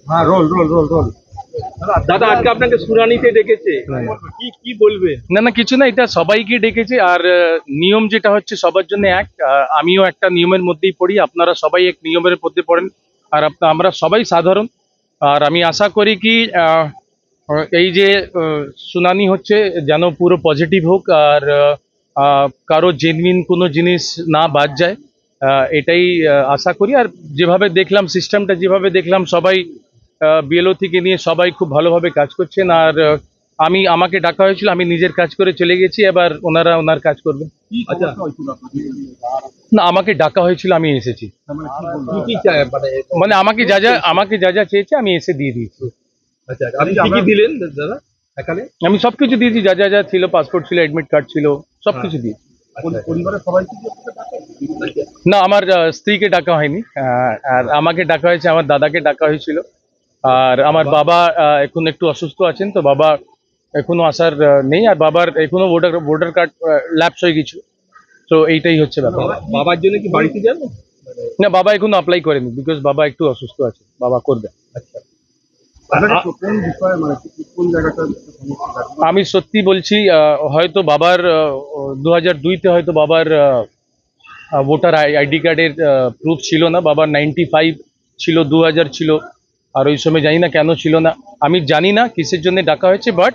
হ্যাঁ, roll roll roll roll. দাদা আজকে আপনাকে শুনানিতে ডেকেছে, কি কি বলবে? না না কিছু না, এটা সবাইকে ডেকেছে। আর নিয়ম যেটা হচ্ছে সবার জন্য এক, আমিও একটা নিয়মের মধ্যেই পড়ি, আপনারা সবাই এক নিয়মের মধ্যে পড়েন। আর আমরা সবাই সাধারণ। আর আমি আশা করি কি এই যে শুনানি হচ্ছে যেন পুরো পজিটিভ হোক, আর কারো জেনুইন কোনো জিনিস না বাদ যায়, এটাই আশা করি। আর যেভাবে দেখলাম সিস্টেমটা, যেভাবে দেখলাম সবাই বিএলও থেকে নিয়ে সবাই খুব ভালোভাবে কাজ করছেন। আর আমাকে ডাকা হয়েছিল, আমি নিজের কাজ করে চলে গেছি, এবার ওনারা ওনার কাজ করবেন। আচ্ছা, না, আমাকে ডাকা হয়েছিল, আমি এসেছি। কি কি চাই মানে আমাকে যা যা চেয়েছে আমি এসে দিয়ে দিয়েছি। আচ্ছা, আপনি কি কি দিলেন দাদা এখানে? আমি সবকিছু দিয়েছি, যা যা যা ছিল, পাসপোর্ট ছিল, অ্যাডমিট কার্ড ছিল, সবকিছু দিয়েছি। পরিবারের সবাই না, আমার স্ত্রীকে ডাকা হয়নি, আর আমাকে ডাকা হয়েছে, আমার দাদাকে ডাকা হয়েছিল। আর আমার বাবা এখন একটু অসুস্থ আছেন, তো বাবা এখনো আসার নেই। আর বাবার এখনো ভোটার কার্ড ল্যাপস হয়ে গেছিল। তো এইটাই হচ্ছে ব্যাপার। বাবার জন্য কি বাড়িতে যাবেন? না, বাবা এখনো অ্যাপ্লাই করেনি, বিকজ বাবা একটু অসুস্থ আছে, বাবা করবে। আচ্ছা, কোন বিষয়ে মানে কোন জায়গাটা আমি সত্যি বলছি, হয়তো বাবার 2002-তে হয়তো বাবার ভোটার আইডি কার্ডের প্রুফ ছিল না। বাবার 95 ছিল, 2000 ছিল। আর ওই সময় জানি না কেন ছিল না, আমি জানি না কিসের জন্য ডাকা হয়েছে। বাট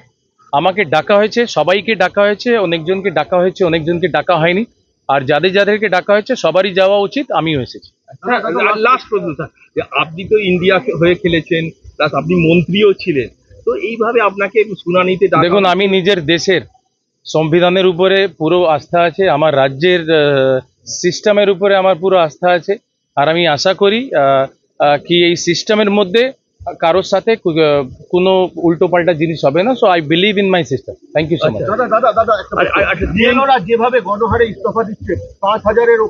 আমাকে ডাকা হয়েছে, সবাইকে ডাকা হয়েছে, অনেকজনকে ডাকা হয়েছে, অনেকজনকে ডাকা হয়নি। আর যাদের যাদেরকে ডাকা হয়েছে সবারই যাওয়া উচিত, আমিও এসেছি। লাস্ট প্রশ্ন স্যার, যে আপনি তো ইন্ডিয়া হয়ে খেলেছেন, প্লাস আপনি মন্ত্রীও ছিলেন, তো এইভাবে আপনাকে শুনানিতে দেখুন, আমি নিজের দেশের সংবিধানের উপরে পুরো আস্থা আছে, আমার রাজ্যের সিস্টেমের উপরে আমার পুরো আস্থা আছে। আর আমি আশা করি কি এই সিস্টেমের মধ্যে কারোর সাথে কোনো উল্টো পাল্টা জিনিস হবে না। So I believe in my system. Thank you so much. দাদা দাদা দাদা একটা যেভাবে গণহারে ইস্তফা দিচ্ছে 5,000-এর